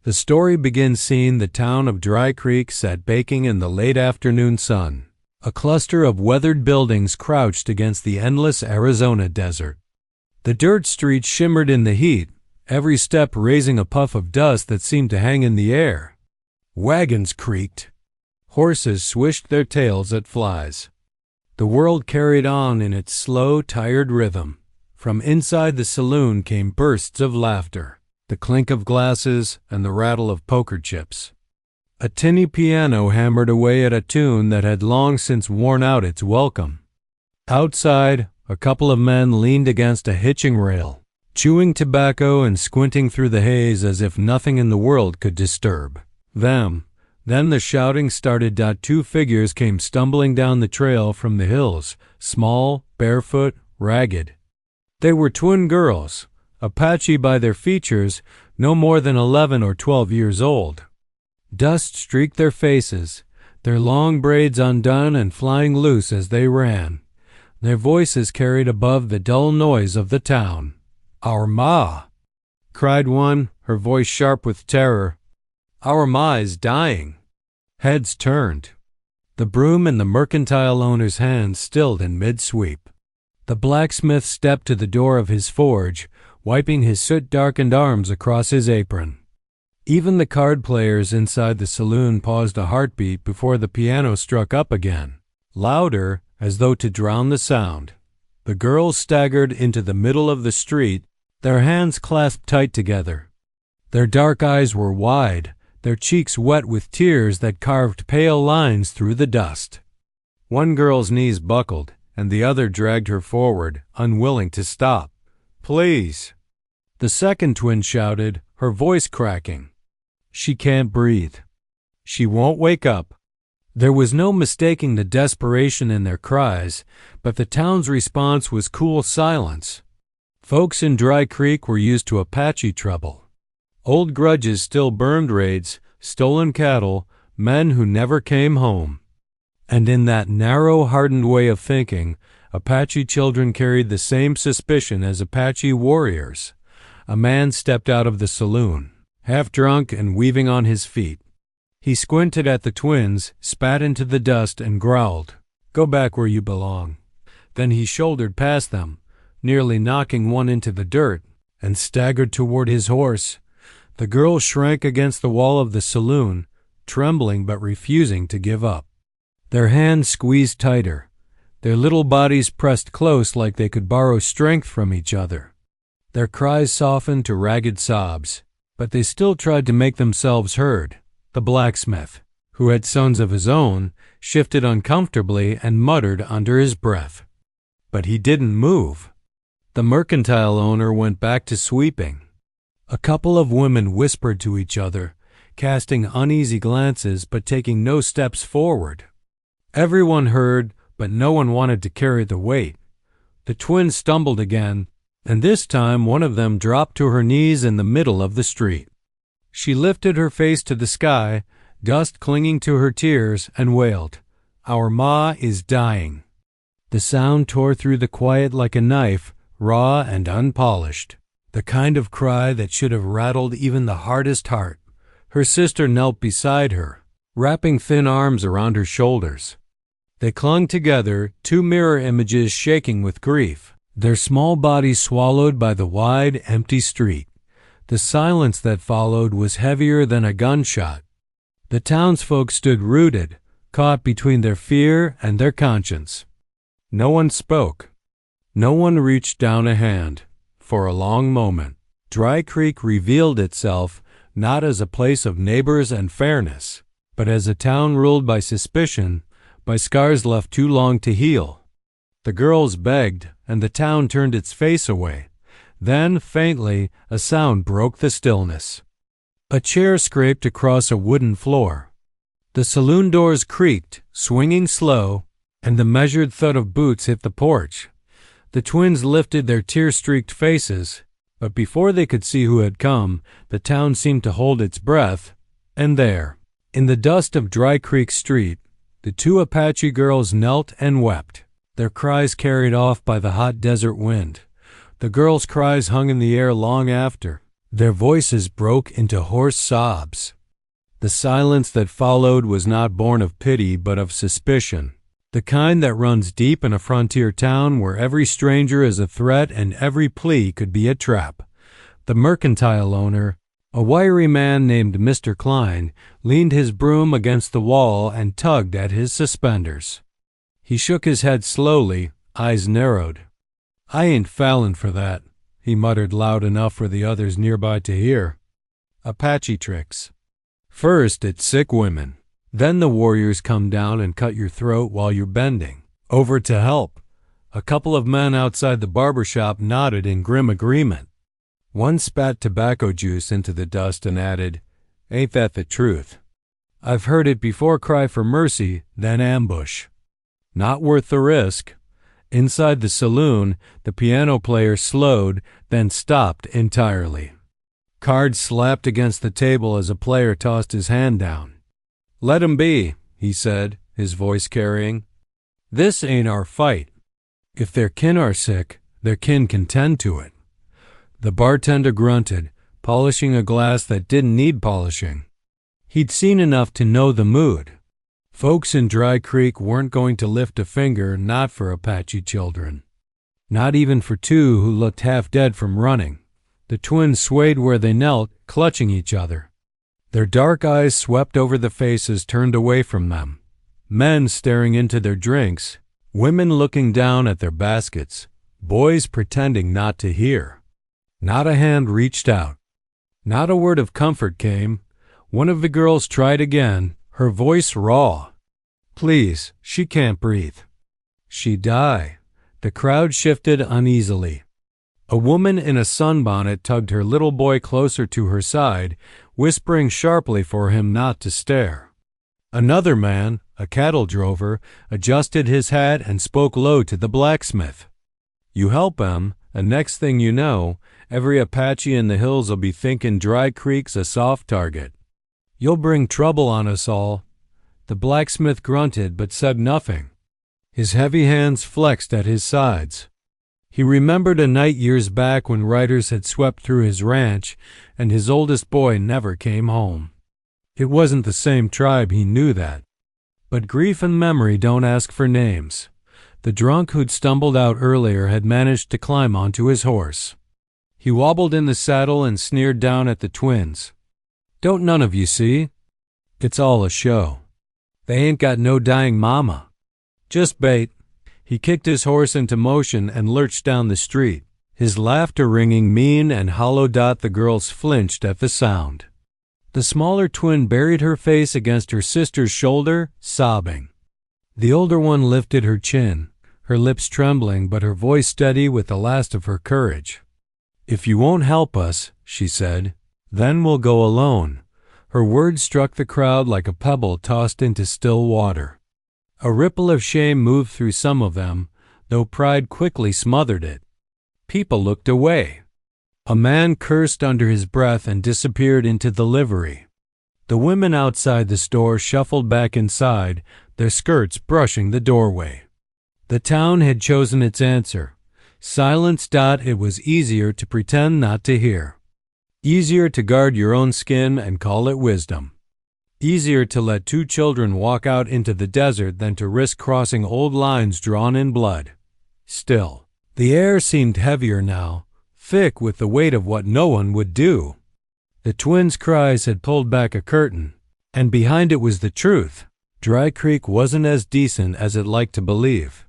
The story begins seeing the town of Dry Creek sat baking in the late afternoon sun. A cluster of weathered buildings crouched against the endless Arizona desert. The dirt streets shimmered in the heat, every step raising a puff of dust that seemed to hang in the air. Wagons creaked. Horses swished their tails at flies. The world carried on in its slow, tired rhythm. From inside the saloon came bursts of laughter, the clink of glasses, and the rattle of poker chips. A tinny piano hammered away at a tune that had long since worn out its welcome. Outside, a couple of men leaned against a hitching rail, chewing tobacco and squinting through the haze as if nothing in the world could disturb them. Then the shouting started. Two figures came stumbling down the trail from the hills, small, barefoot, ragged. They were twin girls, Apache by their features, no more than 11 or 12 years old. Dust streaked their faces, their long braids undone and flying loose as they ran. Their voices carried above the dull noise of the town. "Our Ma!" cried one, her voice sharp with terror. "Our Ma is dying." Heads turned. The broom in the mercantile owner's hands stilled in mid-sweep. The blacksmith stepped to the door of his forge, wiping his soot-darkened arms across his apron. Even the card players inside the saloon paused a heartbeat before the piano struck up again, louder, as though to drown the sound. The girls staggered into the middle of the street, their hands clasped tight together. Their dark eyes were wide, their cheeks wet with tears that carved pale lines through the dust. One girl's knees buckled, and the other dragged her forward, unwilling to stop. "Please!" The second twin shouted, her voice cracking. "She can't breathe. She won't wake up." There was no mistaking the desperation in their cries, but the town's response was cool silence. Folks in Dry Creek were used to Apache trouble. Old grudges still burned raids, stolen cattle, men who never came home. And in that narrow, hardened way of thinking, Apache children carried the same suspicion as Apache warriors. A man stepped out of the saloon, half drunk and weaving on his feet. He squinted at the twins, spat into the dust, and growled, "Go back where you belong." Then he shouldered past them, nearly knocking one into the dirt, and staggered toward his horse. The girls shrank against the wall of the saloon, trembling but refusing to give up. Their hands squeezed tighter, their little bodies pressed close like they could borrow strength from each other. Their cries softened to ragged sobs, but they still tried to make themselves heard. The blacksmith, who had sons of his own, shifted uncomfortably and muttered under his breath. But he didn't move. The mercantile owner went back to sweeping. A couple of women whispered to each other, casting uneasy glances but taking no steps forward. Everyone heard, but no one wanted to carry the weight. The twins stumbled again, and this time one of them dropped to her knees in the middle of the street. She lifted her face to the sky, dust clinging to her tears, and wailed, "Our Ma is dying." The sound tore through the quiet like a knife, raw and unpolished, the kind of cry that should have rattled even the hardest heart. Her sister knelt beside her, wrapping thin arms around her shoulders. They clung together, two mirror images shaking with grief, their small bodies swallowed by the wide, empty street. The silence that followed was heavier than a gunshot. The townsfolk stood rooted, caught between their fear and their conscience. No one spoke. No one reached down a hand. For a long moment, Dry Creek revealed itself not as a place of neighbors and fairness, but as a town ruled by suspicion, by scars left too long to heal. The girls begged, and the town turned its face away. Then, faintly, a sound broke the stillness. A chair scraped across a wooden floor. The saloon doors creaked, swinging slow, and the measured thud of boots hit the porch. The twins lifted their tear-streaked faces, but before they could see who had come, the town seemed to hold its breath, and there, in the dust of Dry Creek Street, the two Apache girls knelt and wept, their cries carried off by the hot desert wind. The girls' cries hung in the air long after, Their voices broke into hoarse sobs. The silence that followed was not born of pity but of suspicion, the kind that runs deep in a frontier town where every stranger is a threat and every plea could be a trap. The mercantile owner, a wiry man named Mr. Klein, leaned his broom against the wall and tugged at his suspenders. He shook his head slowly, eyes narrowed. "I ain't fallin' for that," he muttered loud enough for the others nearby to hear. "Apache tricks. First it's sick women. Then the warriors come down and cut your throat while you're bending over to help." A couple of men outside the barber shop nodded in grim agreement. One spat tobacco juice into the dust and added, "Ain't that the truth? I've heard it before cry for mercy, then ambush. Not worth the risk." Inside the saloon, the piano player slowed, then stopped entirely. Cards slapped against the table as a player tossed his hand down. "Let 'em be," he said, his voice carrying. "This ain't our fight. If their kin are sick, their kin can tend to it." The bartender grunted, polishing a glass that didn't need polishing. He'd seen enough to know the mood. Folks in Dry Creek weren't going to lift a finger, not for Apache children. Not even for two who looked half dead from running. The twins swayed where they knelt, clutching each other. Their dark eyes swept over the faces turned away from them. Men staring into their drinks, women looking down at their baskets, boys pretending not to hear. Not a hand reached out. Not a word of comfort came. One of the girls tried again, her voice raw. "Please, she can't breathe." "She'd die." The crowd shifted uneasily. A woman in a sunbonnet tugged her little boy closer to her side, whispering sharply for him not to stare. Another man, a cattle drover, adjusted his hat and spoke low to the blacksmith. "You help 'em, and next thing you know, every Apache in the hills will be thinking Dry Creek's a soft target. You'll bring trouble on us all." The blacksmith grunted but said nothing. His heavy hands flexed at his sides. He remembered a night years back when riders had swept through his ranch and his oldest boy never came home. It wasn't the same tribe, he knew that. But grief and memory don't ask for names. The drunk who'd stumbled out earlier had managed to climb onto his horse. He wobbled in the saddle and sneered down at the twins. "Don't none of you see? It's all a show. They ain't got no dying mama. Just bait." He kicked his horse into motion and lurched down the street, his laughter ringing mean and hollow. The girls flinched at the sound. The smaller twin buried her face against her sister's shoulder, sobbing. The older one lifted her chin, her lips trembling but her voice steady with the last of her courage. "If you won't help us," she said, "then we'll go alone." Her words struck the crowd like a pebble tossed into still water. A ripple of shame moved through some of them, though pride quickly smothered it. People looked away. A man cursed under his breath and disappeared into the livery. The women outside the store shuffled back inside, their skirts brushing the doorway. The town had chosen its answer. Silence. It was easier to pretend not to hear. Easier to guard your own skin and call it wisdom. Easier to let two children walk out into the desert than to risk crossing old lines drawn in blood. Still, the air seemed heavier now, thick with the weight of what no one would do. The twins' cries had pulled back a curtain, and behind it was the truth. Dry Creek wasn't as decent as it liked to believe.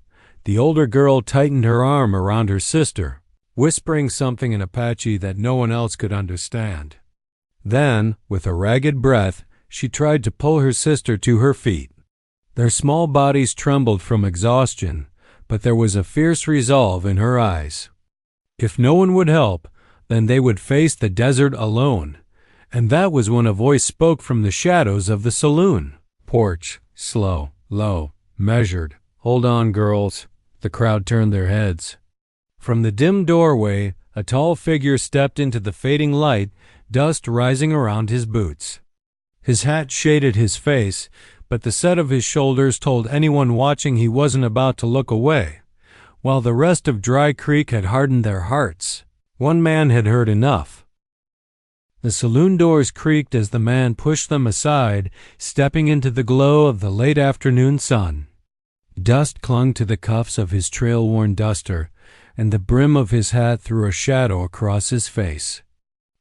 The older girl tightened her arm around her sister, whispering something in Apache that no one else could understand. Then, with a ragged breath, she tried to pull her sister to her feet. Their small bodies trembled from exhaustion, but there was a fierce resolve in her eyes. If no one would help, then they would face the desert alone. And that was when a voice spoke from the shadows of the saloon. Porch, slow, low, measured. "Hold on, girls." The crowd turned their heads. From the dim doorway, a tall figure stepped into the fading light, dust rising around his boots. His hat shaded his face, but the set of his shoulders told anyone watching he wasn't about to look away, while the rest of Dry Creek had hardened their hearts. One man had heard enough. The saloon doors creaked as the man pushed them aside, stepping into the glow of the late afternoon sun. Dust clung to the cuffs of his trail-worn duster, and the brim of his hat threw a shadow across his face.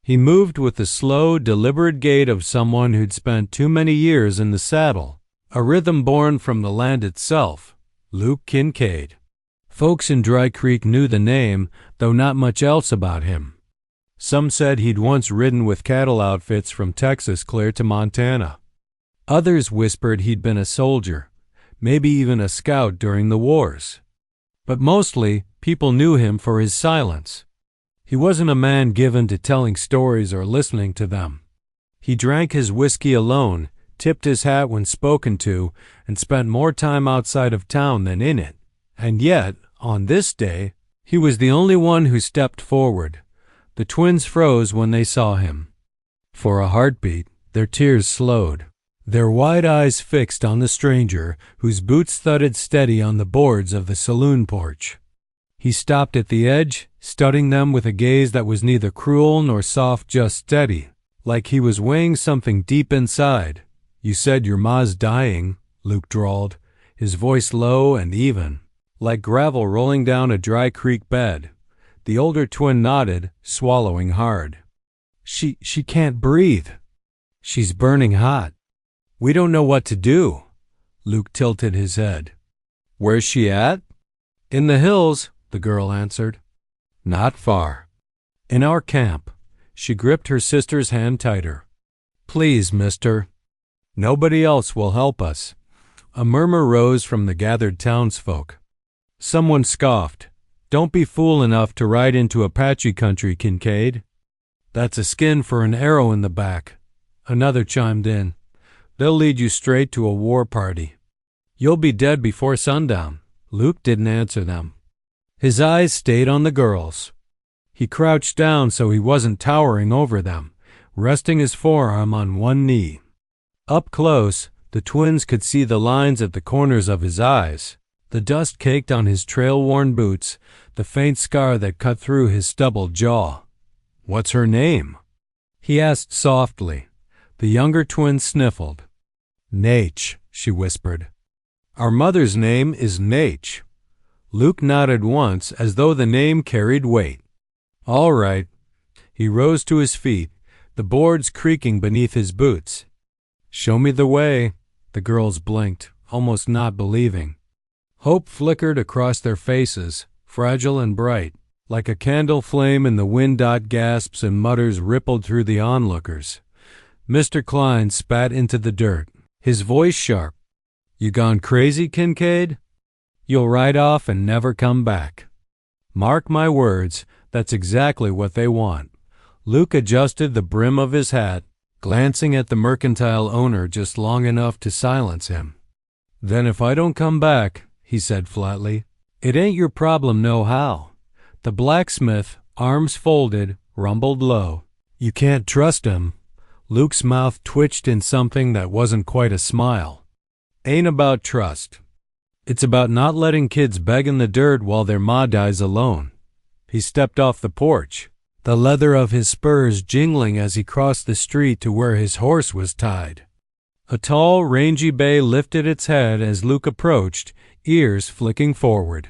He moved with the slow, deliberate gait of someone who'd spent too many years in the saddle, a rhythm born from the land itself. Luke Kincaid. Folks in Dry Creek knew the name, though not much else about him. Some said he'd once ridden with cattle outfits from Texas clear to Montana. Others whispered he'd been a soldier, maybe even a scout during the wars. But mostly, people knew him for his silence. He wasn't a man given to telling stories or listening to them. He drank his whiskey alone, tipped his hat when spoken to, and spent more time outside of town than in it. And yet, on this day, he was the only one who stepped forward. The twins froze when they saw him. For a heartbeat, their tears slowed, their wide eyes fixed on the stranger whose boots thudded steady on the boards of the saloon porch. He stopped at the edge, studying them with a gaze that was neither cruel nor soft, just steady, like he was weighing something deep inside. "You said your ma's dying," Luke drawled, his voice low and even, like gravel rolling down a dry creek bed. The older twin nodded, swallowing hard. She can't breathe. She's burning hot. We don't know what to do." Luke tilted his head. "Where's she at?" "In the hills," the girl answered. "Not far. In our camp." She gripped her sister's hand tighter. "Please, mister. Nobody else will help us." A murmur rose from the gathered townsfolk. Someone scoffed. "Don't be fool enough to ride into Apache country, Kincaid. That's a skin for an arrow in the back." Another chimed in. "They'll lead you straight to a war party. You'll be dead before sundown." Luke didn't answer them. His eyes stayed on the girls. He crouched down so he wasn't towering over them, resting his forearm on one knee. Up close, the twins could see the lines at the corners of his eyes, the dust caked on his trail-worn boots, the faint scar that cut through his stubbled jaw. "What's her name?" he asked softly. The younger twin sniffled. "Naitch," she whispered. "Our mother's name is Naitch." Luke nodded once as though the name carried weight. "All right." He rose to his feet, the boards creaking beneath his boots. "Show me the way." The girls blinked, almost not believing. Hope flickered across their faces, fragile and bright, like a candle flame in the wind. Gasps and mutters rippled through the onlookers. Mr. Klein spat into the dirt, his voice sharp. "You gone crazy, Kincaid? You'll ride off and never come back. Mark my words, that's exactly what they want." Luke adjusted the brim of his hat, glancing at the mercantile owner just long enough to silence him. "Then if I don't come back," he said flatly, "it ain't your problem nohow." The blacksmith, arms folded, rumbled low. "You can't trust him." Luke's mouth twitched in something that wasn't quite a smile. "Ain't about trust. It's about not letting kids beg in the dirt while their ma dies alone." He stepped off the porch, the leather of his spurs jingling as he crossed the street to where his horse was tied. A tall, rangy bay lifted its head as Luke approached, ears flicking forward.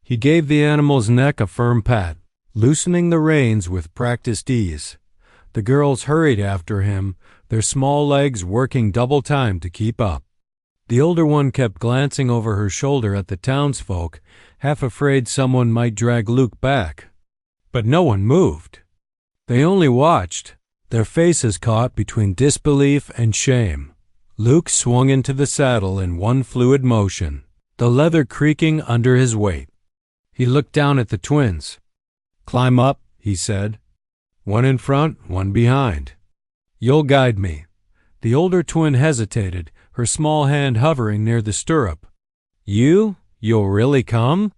He gave the animal's neck a firm pat, loosening the reins with practiced ease. The girls hurried after him, their small legs working double time to keep up. The older one kept glancing over her shoulder at the townsfolk, half afraid someone might drag Luke back. But no one moved. They only watched, their faces caught between disbelief and shame. Luke swung into the saddle in one fluid motion, the leather creaking under his weight. He looked down at the twins. "Climb up," he said. "One in front, one behind. You'll guide me." The older twin hesitated, her small hand hovering near the stirrup. You'll really come?"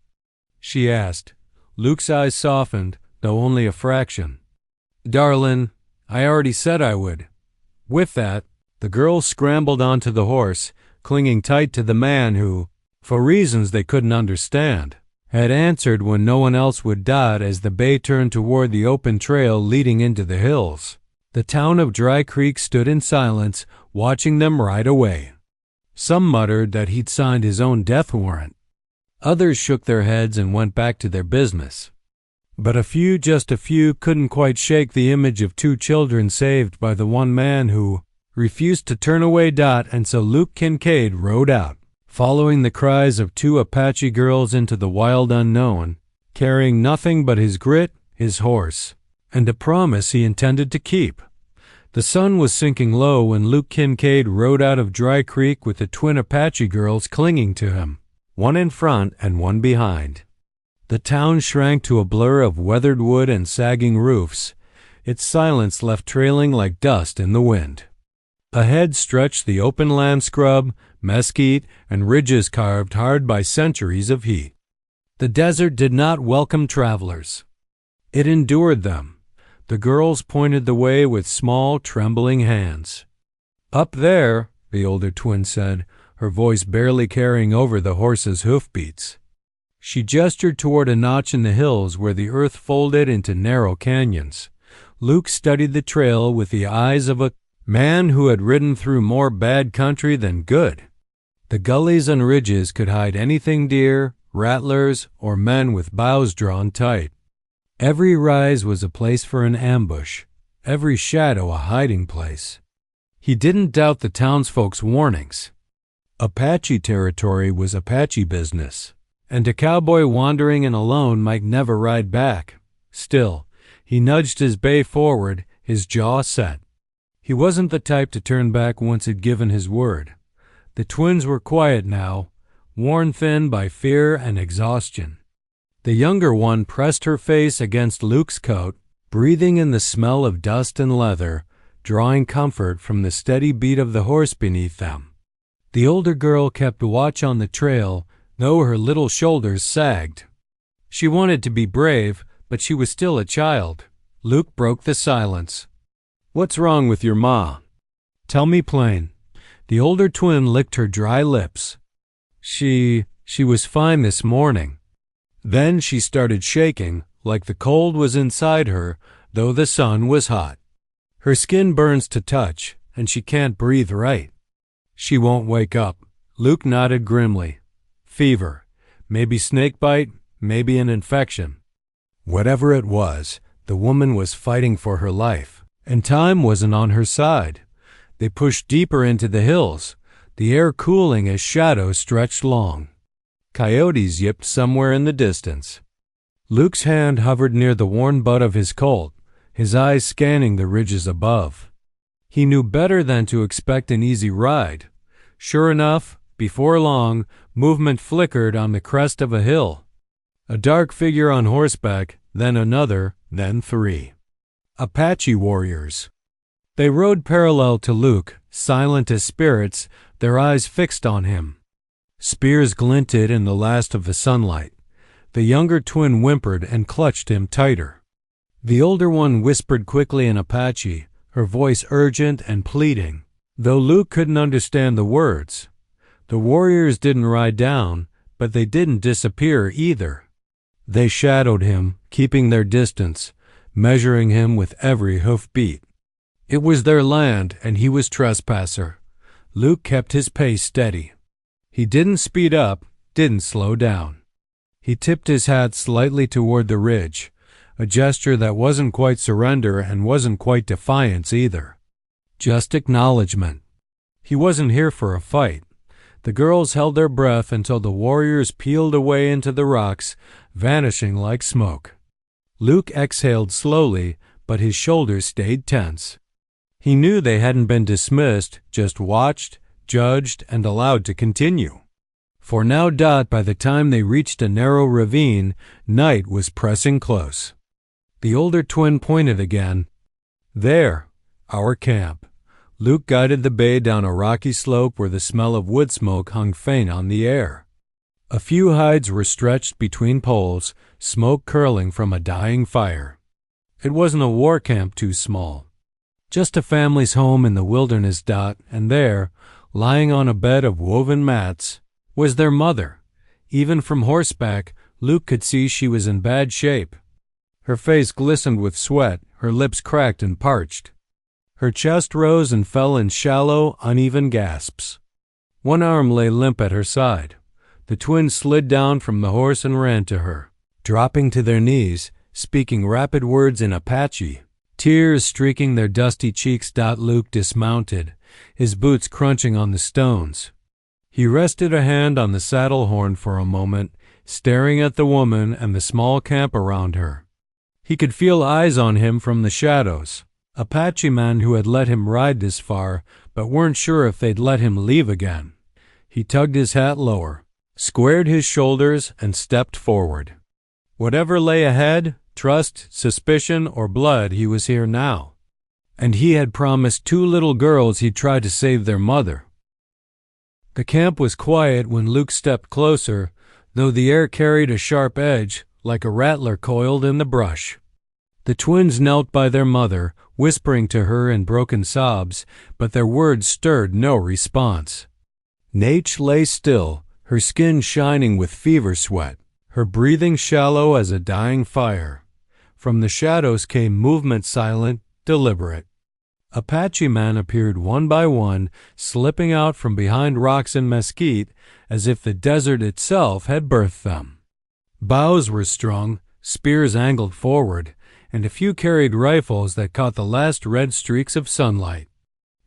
she asked. Luke's eyes softened, though only a fraction. "Darlin', I already said I would." With that, the girls scrambled onto the horse, clinging tight to the man who, for reasons they couldn't understand, had answered when no one else would dot as the bay turned toward the open trail leading into the hills. The town of Dry Creek stood in silence, watching them ride away. Some muttered that he'd signed his own death warrant. Others shook their heads and went back to their business. But just a few, couldn't quite shake the image of two children saved by the one man who refused to turn away. And so Luke Kincaid rode out, following the cries of two Apache girls into the wild unknown, carrying nothing but his grit, his horse, and a promise he intended to keep. The sun was sinking low when Luke Kincaid rode out of Dry Creek with the twin Apache girls clinging to him, one in front and one behind. The town shrank to a blur of weathered wood and sagging roofs, its silence left trailing like dust in the wind. Ahead stretched the open land scrub, mesquite, and ridges carved hard by centuries of heat. The desert did not welcome travelers. It endured them. The girls pointed the way with small, trembling hands. "Up there," the older twin said, her voice barely carrying over the horse's hoofbeats. She gestured toward a notch in the hills where the earth folded into narrow canyons. Luke studied the trail with the eyes of a man who had ridden through more bad country than good. The gullies and ridges could hide anything: deer, rattlers, or men with bows drawn tight. Every rise was a place for an ambush, every shadow a hiding place. He didn't doubt the townsfolk's warnings. Apache territory was Apache business, and a cowboy wandering in alone might never ride back. Still, he nudged his bay forward, his jaw set. He wasn't the type to turn back once he'd given his word. The twins were quiet now, worn thin by fear and exhaustion. The younger one pressed her face against Luke's coat, breathing in the smell of dust and leather, drawing comfort from the steady beat of the horse beneath them. The older girl kept watch on the trail, though her little shoulders sagged. She wanted to be brave, but she was still a child. Luke broke the silence. "What's wrong with your ma? Tell me plain." The older twin licked her dry lips. She was fine this morning." Then she started shaking, like the cold was inside her, though the sun was hot. "Her skin burns to touch, and she can't breathe right." "She won't wake up." Luke nodded grimly. "Fever. Maybe snake bite, maybe an infection." Whatever it was, the woman was fighting for her life, and time wasn't on her side. They pushed deeper into the hills, the air cooling as shadows stretched long. Coyotes yipped somewhere in the distance. Luke's hand hovered near the worn butt of his Colt, his eyes scanning the ridges above. He knew better than to expect an easy ride. Sure enough, before long, movement flickered on the crest of a hill. A dark figure on horseback, then another, then three. Apache warriors. They rode parallel to Luke, silent as spirits, their eyes fixed on him. Spears glinted in the last of the sunlight. The younger twin whimpered and clutched him tighter. The older one whispered quickly in Apache, her voice urgent and pleading, though Luke couldn't understand the words. The warriors didn't ride down, but they didn't disappear either. They shadowed him, keeping their distance, measuring him with every hoofbeat. It was their land, and he was trespasser. Luke kept his pace steady. He didn't speed up, didn't slow down. He tipped his hat slightly toward the ridge, a gesture that wasn't quite surrender and wasn't quite defiance either. Just acknowledgement. He wasn't here for a fight. The girls held their breath until the warriors peeled away into the rocks, vanishing like smoke. Luke exhaled slowly, but his shoulders stayed tense. He knew they hadn't been dismissed, just watched, judged, and allowed to continue. For now, by the time they reached a narrow ravine, night was pressing close. The older twin pointed again. "There, our camp." Luke guided the bay down a rocky slope where the smell of wood smoke hung faint on the air. A few hides were stretched between poles, smoke curling from a dying fire. It wasn't a war camp too small. Just a family's home in the wilderness. And there, lying on a bed of woven mats, was their mother. Even from horseback, Luke could see she was in bad shape. Her face glistened with sweat, her lips cracked and parched. Her chest rose and fell in shallow, uneven gasps. One arm lay limp at her side. The twins slid down from the horse and ran to her, dropping to their knees, speaking rapid words in Apache. Tears streaking their dusty cheeks. Luke dismounted, his boots crunching on the stones. He rested a hand on the saddle horn for a moment, staring at the woman and the small camp around her. He could feel eyes on him from the shadows. Apache men who had let him ride this far, but weren't sure if they'd let him leave again. He tugged his hat lower, squared his shoulders, and stepped forward. Whatever lay ahead, trust, suspicion, or blood, he was here now. And he had promised 2 little girls he'd try to save their mother. The camp was quiet when Luke stepped closer, though the air carried a sharp edge, like a rattler coiled in the brush. The twins knelt by their mother, whispering to her in broken sobs, but their words stirred no response. Naitch lay still, her skin shining with fever sweat, her breathing shallow as a dying fire. From the shadows came movement, silent, deliberate. Apache men appeared one by one, slipping out from behind rocks and mesquite, as if the desert itself had birthed them. Bows were strung, spears angled forward, and a few carried rifles that caught the last red streaks of sunlight.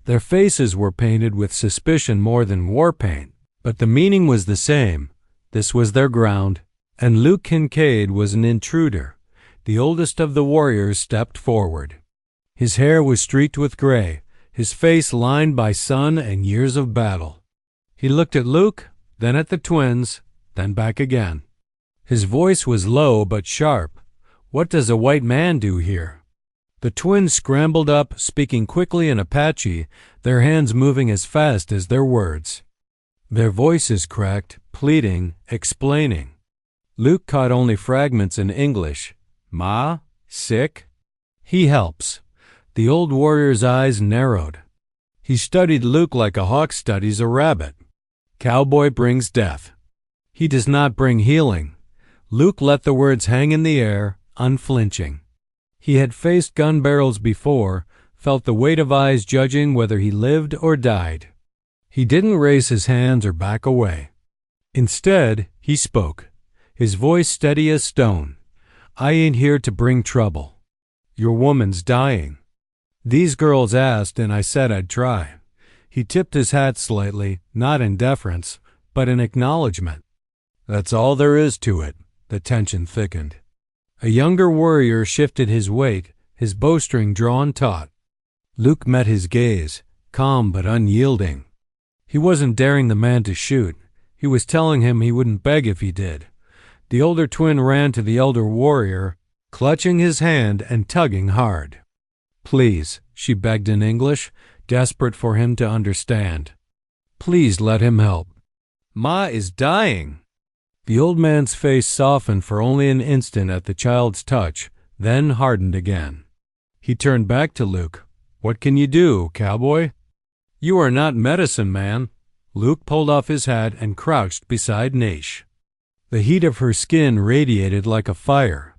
Their faces were painted with suspicion more than war paint, but the meaning was the same. This was their ground, and Luke Kincaid was an intruder. The oldest of the warriors stepped forward. His hair was streaked with gray, his face lined by sun and years of battle. He looked at Luke, then at the twins, then back again. His voice was low but sharp. "What does a white man do here?" The twins scrambled up, speaking quickly in Apache, their hands moving as fast as their words. Their voices cracked, pleading, explaining. Luke caught only fragments in English. "Ma? Sick?" "He helps." The old warrior's eyes narrowed. He studied Luke like a hawk studies a rabbit. "Cowboy brings death. He does not bring healing." Luke let the words hang in the air, unflinching. He had faced gun barrels before, felt the weight of eyes judging whether he lived or died. He didn't raise his hands or back away. Instead, he spoke, his voice steady as stone. "I ain't here to bring trouble. Your woman's dying. These girls asked, and I said I'd try." He tipped his hat slightly, not in deference, but in acknowledgement. "That's all there is to it." The tension thickened. A younger warrior shifted his weight, his bowstring drawn taut. Luke met his gaze, calm but unyielding. He wasn't daring the man to shoot. He was telling him he wouldn't beg if he did. The older twin ran to the elder warrior, clutching his hand and tugging hard. "Please," she begged in English, desperate for him to understand. "Please let him help. Ma is dying." The old man's face softened for only an instant at the child's touch, then hardened again. He turned back to Luke. "What can you do, cowboy?" "You are not medicine man." Luke pulled off his hat and crouched beside Naitch. The heat of her skin radiated like a fire.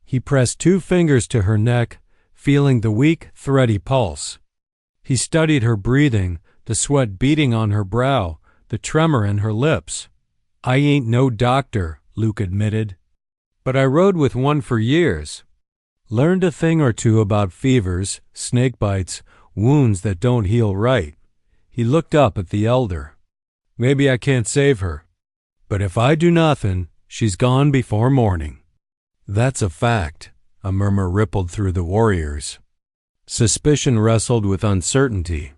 He pressed 2 fingers to her neck, feeling the weak, thready pulse. He studied her breathing, the sweat beading on her brow, the tremor in her lips. "I ain't no doctor," Luke admitted, "but I rode with one for years. Learned a thing or two about fevers, snake bites, wounds that don't heal right." He looked up at the elder. "Maybe I can't save her, but if I do nothing, she's gone before morning." "That's a fact," a murmur rippled through the warriors. Suspicion wrestled with uncertainty.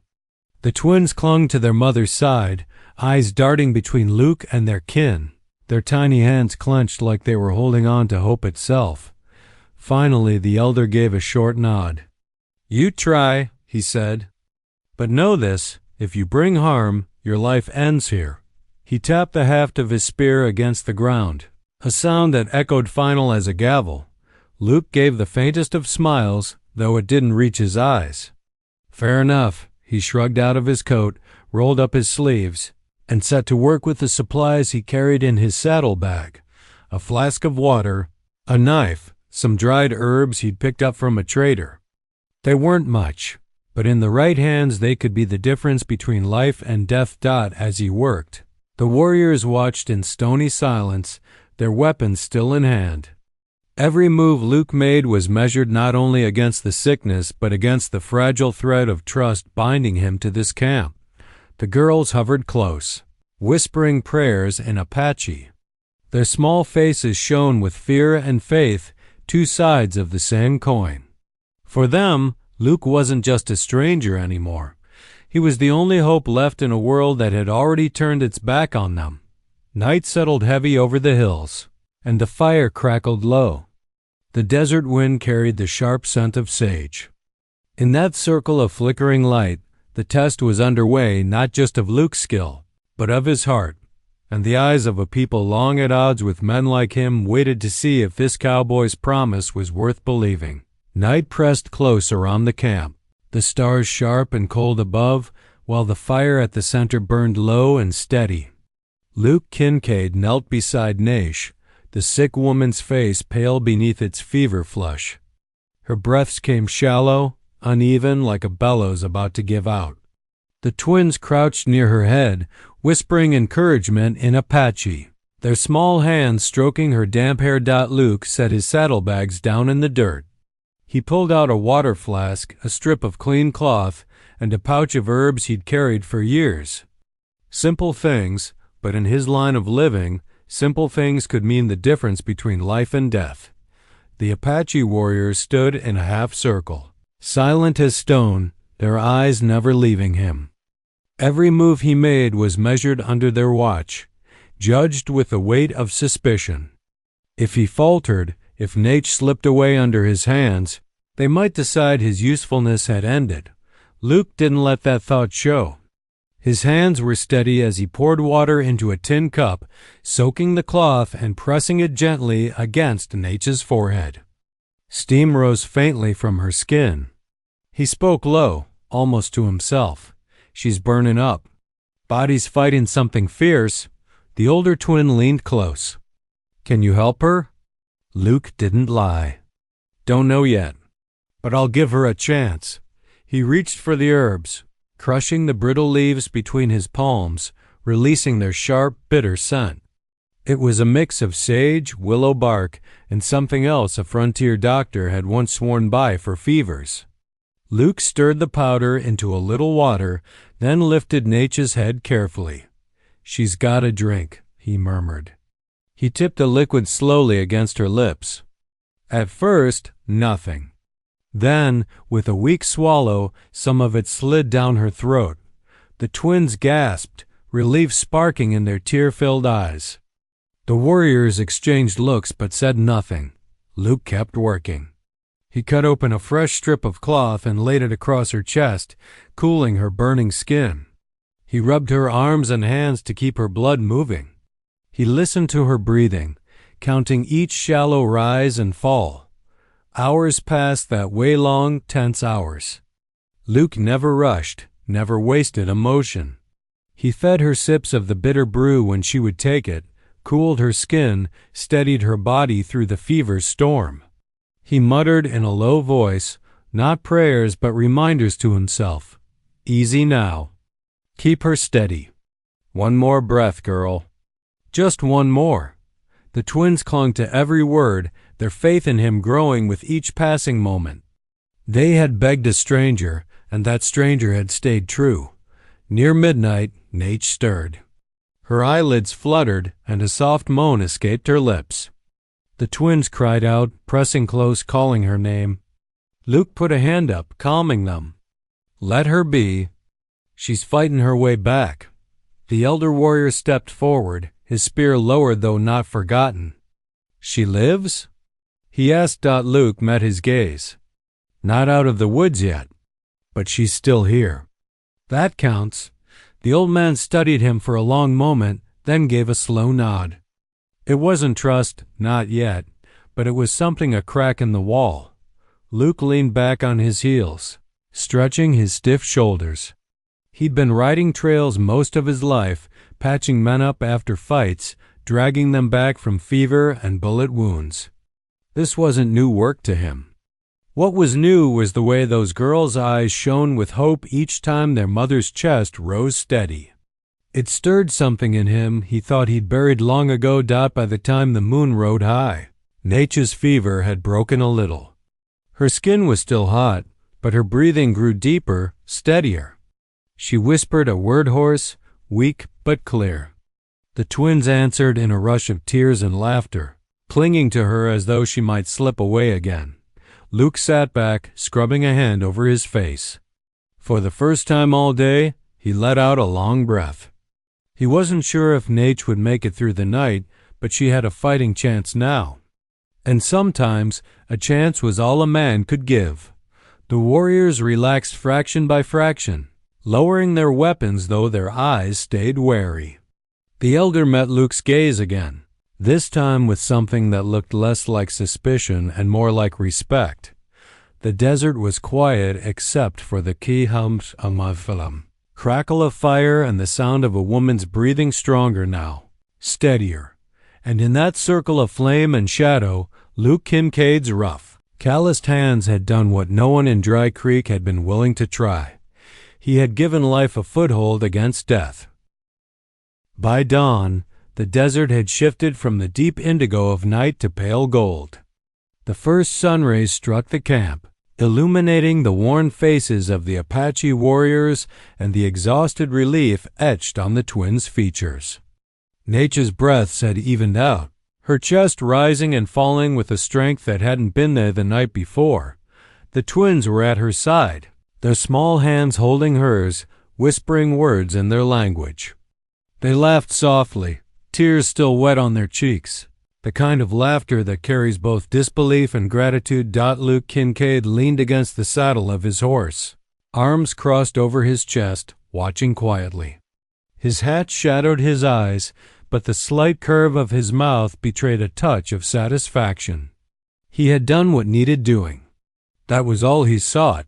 The twins clung to their mother's side, eyes darting between Luke and their kin, their tiny hands clenched like they were holding on to hope itself. Finally, the elder gave a short nod. "You try," he said. "But know this, if you bring harm, your life ends here." He tapped the haft of his spear against the ground, a sound that echoed final as a gavel. Luke gave the faintest of smiles, though it didn't reach his eyes. "Fair enough." He shrugged out of his coat, rolled up his sleeves, and set to work with the supplies he carried in his saddlebag: a flask of water, a knife, some dried herbs he'd picked up from a trader. They weren't much, but in the right hands they could be the difference between life and death. As he worked, the warriors watched in stony silence, their weapons still in hand. Every move Luke made was measured not only against the sickness but against the fragile thread of trust binding him to this camp. The girls hovered close, whispering prayers in Apache. Their small faces shone with fear and faith, two sides of the same coin. For them, Luke wasn't just a stranger anymore. He was the only hope left in a world that had already turned its back on them. Night settled heavy over the hills, and the fire crackled low. The desert wind carried the sharp scent of sage. In that circle of flickering light, the test was underway, not just of Luke's skill, but of his heart, and the eyes of a people long at odds with men like him waited to see if this cowboy's promise was worth believing. Night pressed close around the camp, the stars sharp and cold above, while the fire at the center burned low and steady. Luke Kincaid knelt beside Naish, the sick woman's face pale beneath its fever flush. Her breaths came shallow, uneven, like a bellows about to give out. The twins crouched near her head, whispering encouragement in Apache, their small hands stroking her damp hair. Luke set his saddlebags down in the dirt. He pulled out a water flask, a strip of clean cloth, and a pouch of herbs he'd carried for years. Simple things, but in his line of living, simple things could mean the difference between life and death. The Apache warriors stood in a half circle, silent as stone, their eyes never leaving him. Every move he made was measured under their watch, judged with the weight of suspicion. If he faltered, if Nate slipped away under his hands, they might decide his usefulness had ended. Luke didn't let that thought show. His hands were steady as he poured water into a tin cup, soaking the cloth and pressing it gently against Nate's forehead. Steam rose faintly from her skin. He spoke low, almost to himself. "She's burning up. Body's fighting something fierce." The older twin leaned close. "Can you help her?" Luke didn't lie. "Don't know yet, but I'll give her a chance." He reached for the herbs, crushing the brittle leaves between his palms, releasing their sharp, bitter scent. It was a mix of sage, willow bark, and something else a frontier doctor had once sworn by for fevers. Luke stirred the powder into a little water, then lifted Nate's head carefully. "She's got a drink," he murmured. He tipped the liquid slowly against her lips. At first, nothing. Then, with a weak swallow, some of it slid down her throat. The twins gasped, relief sparking in their tear-filled eyes. The warriors exchanged looks but said nothing. Luke kept working. He cut open a fresh strip of cloth and laid it across her chest, cooling her burning skin. He rubbed her arms and hands to keep her blood moving. He listened to her breathing, counting each shallow rise and fall. Hours passed that way, long, tense hours. Luke never rushed, never wasted emotion. He fed her sips of the bitter brew when she would take it, cooled her skin, steadied her body through the fever storm. He muttered in a low voice, not prayers but reminders to himself. "Easy now. Keep her steady. One more breath, girl." Just one more. The twins clung to every word, their faith in him growing with each passing moment. They had begged a stranger, and that stranger had stayed true. Near midnight, Nate stirred. Her eyelids fluttered, and a soft moan escaped her lips. The twins cried out, pressing close, calling her name. Luke put a hand up, calming them. "Let her be. She's fighting her way back." The elder warrior stepped forward, his spear lowered though not forgotten. "She lives?" he asked. Luke met his gaze. "Not out of the woods yet, but she's still here. That counts." The old man studied him for a long moment, then gave a slow nod. It wasn't trust, not yet, but it was something a crack in the wall. Luke leaned back on his heels, stretching his stiff shoulders. He'd been riding trails most of his life, patching men up after fights, dragging them back from fever and bullet wounds. This wasn't new work to him. What was new was the way those girls' eyes shone with hope each time their mother's chest rose steady. It stirred something in him he thought he'd buried long ago. By the time the moon rode high, Nature's fever had broken a little. Her skin was still hot, but her breathing grew deeper, steadier. She whispered a word hoarse, weak but clear. The twins answered in a rush of tears and laughter, clinging to her as though she might slip away again. Luke sat back, scrubbing a hand over his face. For the first time all day, he let out a long breath. He wasn't sure if Nate would make it through the night, but she had a fighting chance now. And sometimes a chance was all a man could give. The warriors relaxed fraction by fraction, lowering their weapons though their eyes stayed wary. The elder met Luke's gaze again, this time with something that looked less like suspicion and more like respect. The desert was quiet except for the ki-hums amafilam, crackle of fire and the sound of a woman's breathing, stronger now, steadier. And in that circle of flame and shadow, Luke Kincaid's rough, calloused hands had done what no one in Dry Creek had been willing to try. He had given life a foothold against death. By dawn, the desert had shifted from the deep indigo of night to pale gold. The first sun rays struck the camp, illuminating the worn faces of the Apache warriors and the exhausted relief etched on the twins' features. Nature's breaths had evened out, her chest rising and falling with a strength that hadn't been there the night before. The twins were at her side, their small hands holding hers, whispering words in their language. They laughed softly, tears still wet on their cheeks, the kind of laughter that carries both disbelief and gratitude. Luke Kincaid leaned against the saddle of his horse, arms crossed over his chest, watching quietly. His hat shadowed his eyes, but the slight curve of his mouth betrayed a touch of satisfaction. He had done what needed doing. That was all he sought.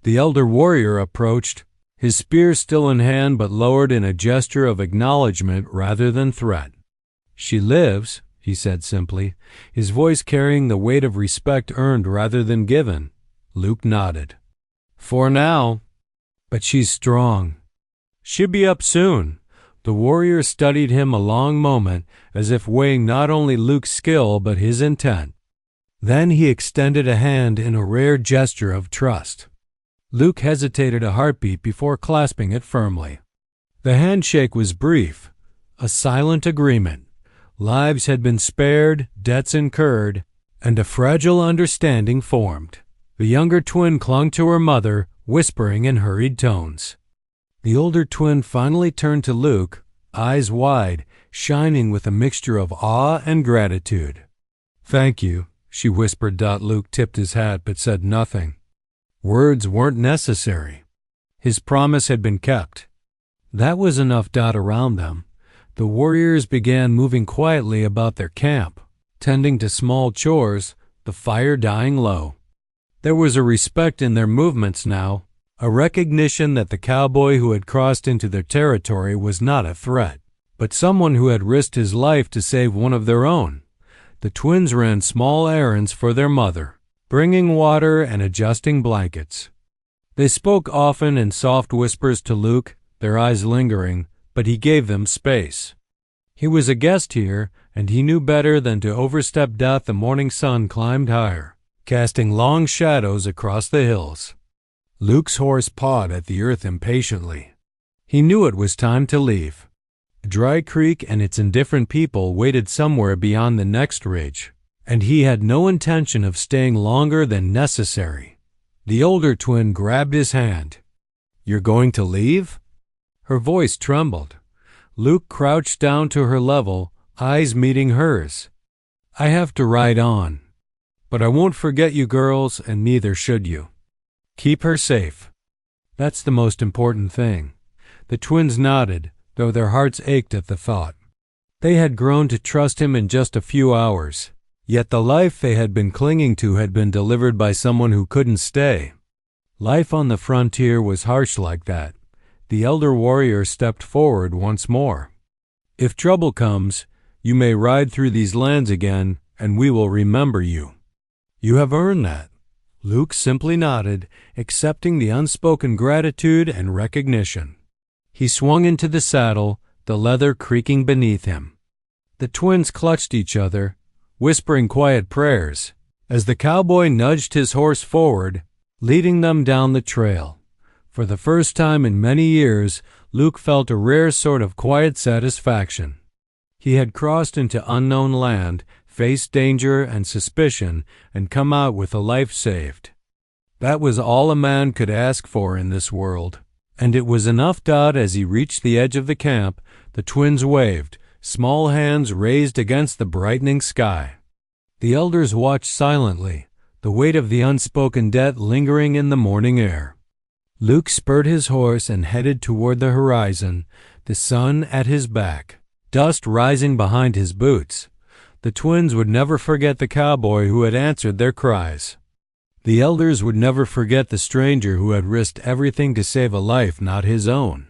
The elder warrior approached, his spear still in hand but lowered in a gesture of acknowledgement rather than threat. "She lives," he said simply, his voice carrying the weight of respect earned rather than given. Luke nodded. "For now. But she's strong. She'll be up soon." The warrior studied him a long moment, as if weighing not only Luke's skill but his intent. Then he extended a hand in a rare gesture of trust. Luke hesitated a heartbeat before clasping it firmly. The handshake was brief, a silent agreement. Lives had been spared, debts incurred, and a fragile understanding formed. The younger twin clung to her mother, whispering in hurried tones. The older twin finally turned to Luke, eyes wide, shining with a mixture of awe and gratitude. "Thank you," she whispered. Luke tipped his hat but said nothing. Words weren't necessary. His promise had been kept. That was enough. Around them, the warriors began moving quietly about their camp, tending to small chores, the fire dying low. There was a respect in their movements now, a recognition that the cowboy who had crossed into their territory was not a threat, but someone who had risked his life to save one of their own. The twins ran small errands for their mother, bringing water and adjusting blankets. They spoke often in soft whispers to Luke, their eyes lingering, but he gave them space. He was a guest here, and he knew better than to overstep. The morning sun climbed higher, casting long shadows across the hills. Luke's horse pawed at the earth impatiently. He knew it was time to leave. Dry Creek and its indifferent people waited somewhere beyond the next ridge, and he had no intention of staying longer than necessary. The older twin grabbed his hand. "You're going to leave?" Her voice trembled. Luke crouched down to her level, eyes meeting hers. "I have to ride on. But I won't forget you girls, and neither should you. Keep her safe. That's the most important thing." The twins nodded, though their hearts ached at the thought. They had grown to trust him in just a few hours, yet the life they had been clinging to had been delivered by someone who couldn't stay. Life on the frontier was harsh like that. The elder warrior stepped forward once more. "If trouble comes, you may ride through these lands again, and we will remember you. You have earned that." Luke simply nodded, accepting the unspoken gratitude and recognition. He swung into the saddle, the leather creaking beneath him. The twins clutched each other, whispering quiet prayers, as the cowboy nudged his horse forward, leading them down the trail. For the first time in many years, Luke felt a rare sort of quiet satisfaction. He had crossed into unknown land, faced danger and suspicion, and come out with a life saved. That was all a man could ask for in this world, and it was enough. As he reached the edge of the camp, the twins waved, small hands raised against the brightening sky. The elders watched silently, the weight of the unspoken debt lingering in the morning air. Luke spurred his horse and headed toward the horizon, the sun at his back, dust rising behind his boots. The twins would never forget the cowboy who had answered their cries. The elders would never forget the stranger who had risked everything to save a life not his own.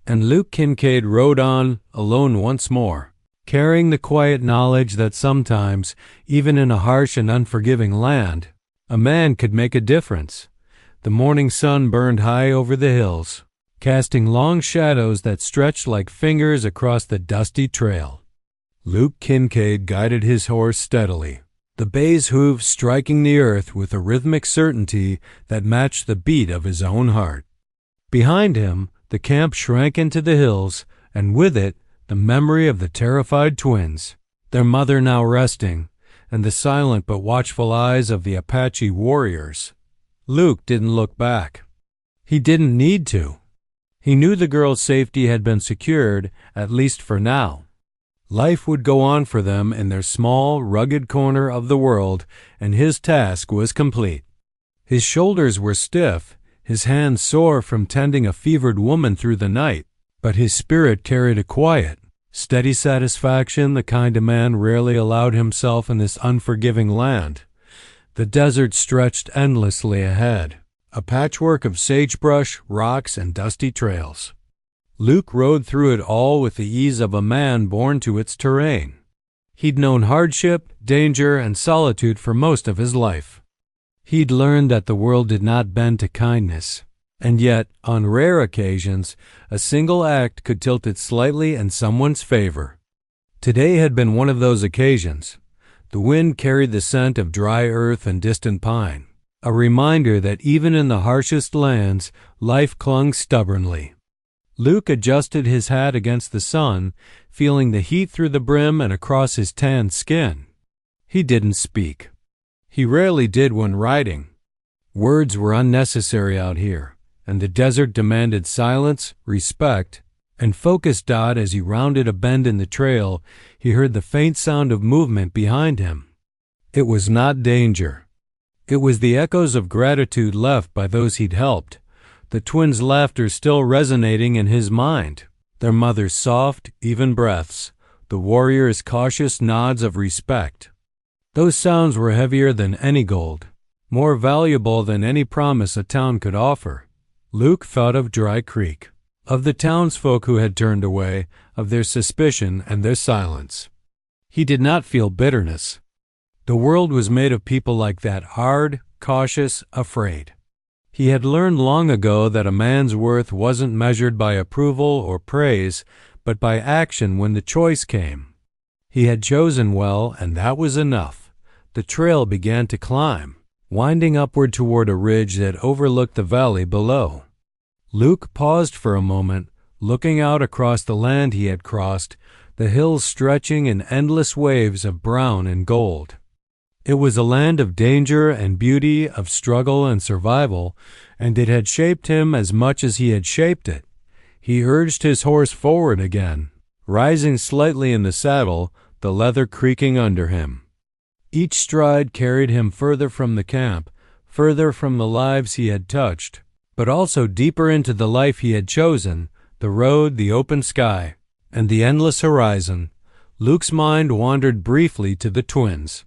And Luke Kincaid rode on, alone once more, carrying the quiet knowledge that sometimes, even in a harsh and unforgiving land, a man could make a difference. The morning sun burned high over the hills, casting long shadows that stretched like fingers across the dusty trail. Luke Kincaid guided his horse steadily, the bay's hooves striking the earth with a rhythmic certainty that matched the beat of his own heart. Behind him, the camp shrank into the hills, and with it, the memory of the terrified twins, their mother now resting, and the silent but watchful eyes of the Apache warriors. Luke didn't look back. He didn't need to. He knew the girl's safety had been secured, at least for now. Life would go on for them in their small, rugged corner of the world, and his task was complete. His shoulders were stiff, his hands sore from tending a fevered woman through the night, but his spirit carried a quiet, steady satisfaction the kind a man rarely allowed himself in this unforgiving land. The desert stretched endlessly ahead, a patchwork of sagebrush, rocks, and dusty trails. Luke rode through it all with the ease of a man born to its terrain. He'd known hardship, danger, and solitude for most of his life. He'd learned that the world did not bend to kindness, and yet, on rare occasions, a single act could tilt it slightly in someone's favor. Today had been one of those occasions. The wind carried the scent of dry earth and distant pine, a reminder that even in the harshest lands, life clung stubbornly. Luke adjusted his hat against the sun, feeling the heat through the brim and across his tanned skin. He didn't speak. He rarely did when riding. Words were unnecessary out here, and the desert demanded silence, respect, and focus. As he rounded a bend in the trail, he heard the faint sound of movement behind him. It was not danger. It was the echoes of gratitude left by those he'd helped. The twins' laughter still resonating in his mind, their mother's soft, even breaths, the warrior's cautious nods of respect. Those sounds were heavier than any gold, more valuable than any promise a town could offer. Luke thought of Dry Creek, of the townsfolk who had turned away, of their suspicion and their silence. He did not feel bitterness. The world was made of people like that, hard, cautious, afraid. He had learned long ago that a man's worth wasn't measured by approval or praise, but by action when the choice came. He had chosen well, and that was enough. The trail began to climb, winding upward toward a ridge that overlooked the valley below. Luke paused for a moment, looking out across the land he had crossed, the hills stretching in endless waves of brown and gold. It was a land of danger and beauty, of struggle and survival, and it had shaped him as much as he had shaped it. He urged his horse forward again, rising slightly in the saddle, the leather creaking under him. Each stride carried him further from the camp, further from the lives he had touched, but also deeper into the life he had chosen, the road, the open sky, and the endless horizon. Luke's mind wandered briefly to the twins.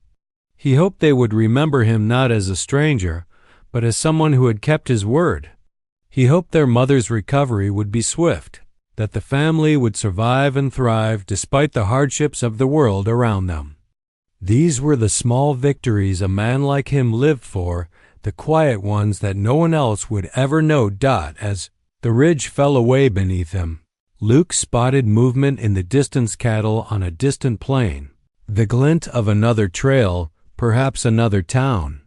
He hoped they would remember him not as a stranger, but as someone who had kept his word. He hoped their mother's recovery would be swift, that the family would survive and thrive despite the hardships of the world around them. These were the small victories a man like him lived for, the quiet ones that no one else would ever know. As the ridge fell away beneath him, Luke spotted movement in the distance, cattle on a distant plain, the glint of another trail, perhaps another town.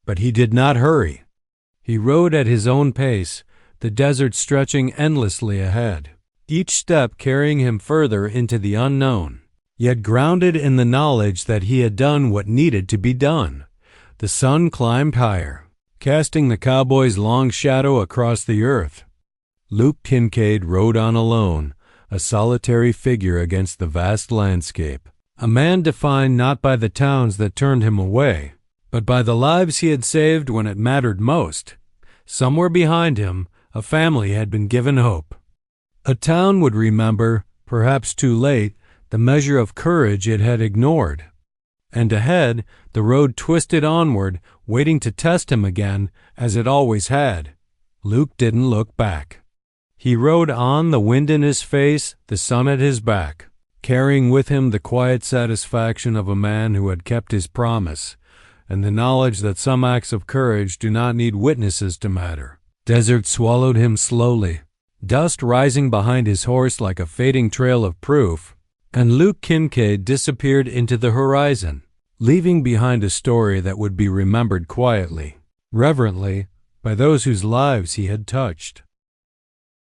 But he did not hurry. He rode at his own pace, the desert stretching endlessly ahead, each step carrying him further into the unknown, yet grounded in the knowledge that he had done what needed to be done. The sun climbed higher, casting the cowboy's long shadow across the earth. Luke Kincaid rode on alone, a solitary figure against the vast landscape, a man defined not by the towns that turned him away, but by the lives he had saved when it mattered most. Somewhere behind him, a family had been given hope. A town would remember, perhaps too late, the measure of courage it had ignored. And ahead, the road twisted onward, waiting to test him again, as it always had. Luke didn't look back. He rode on, the wind in his face, the sun at his back, carrying with him the quiet satisfaction of a man who had kept his promise, and the knowledge that some acts of courage do not need witnesses to matter. Desert swallowed him slowly, dust rising behind his horse like a fading trail of proof, and Luke Kincaid disappeared into the horizon, leaving behind a story that would be remembered quietly, reverently, by those whose lives he had touched.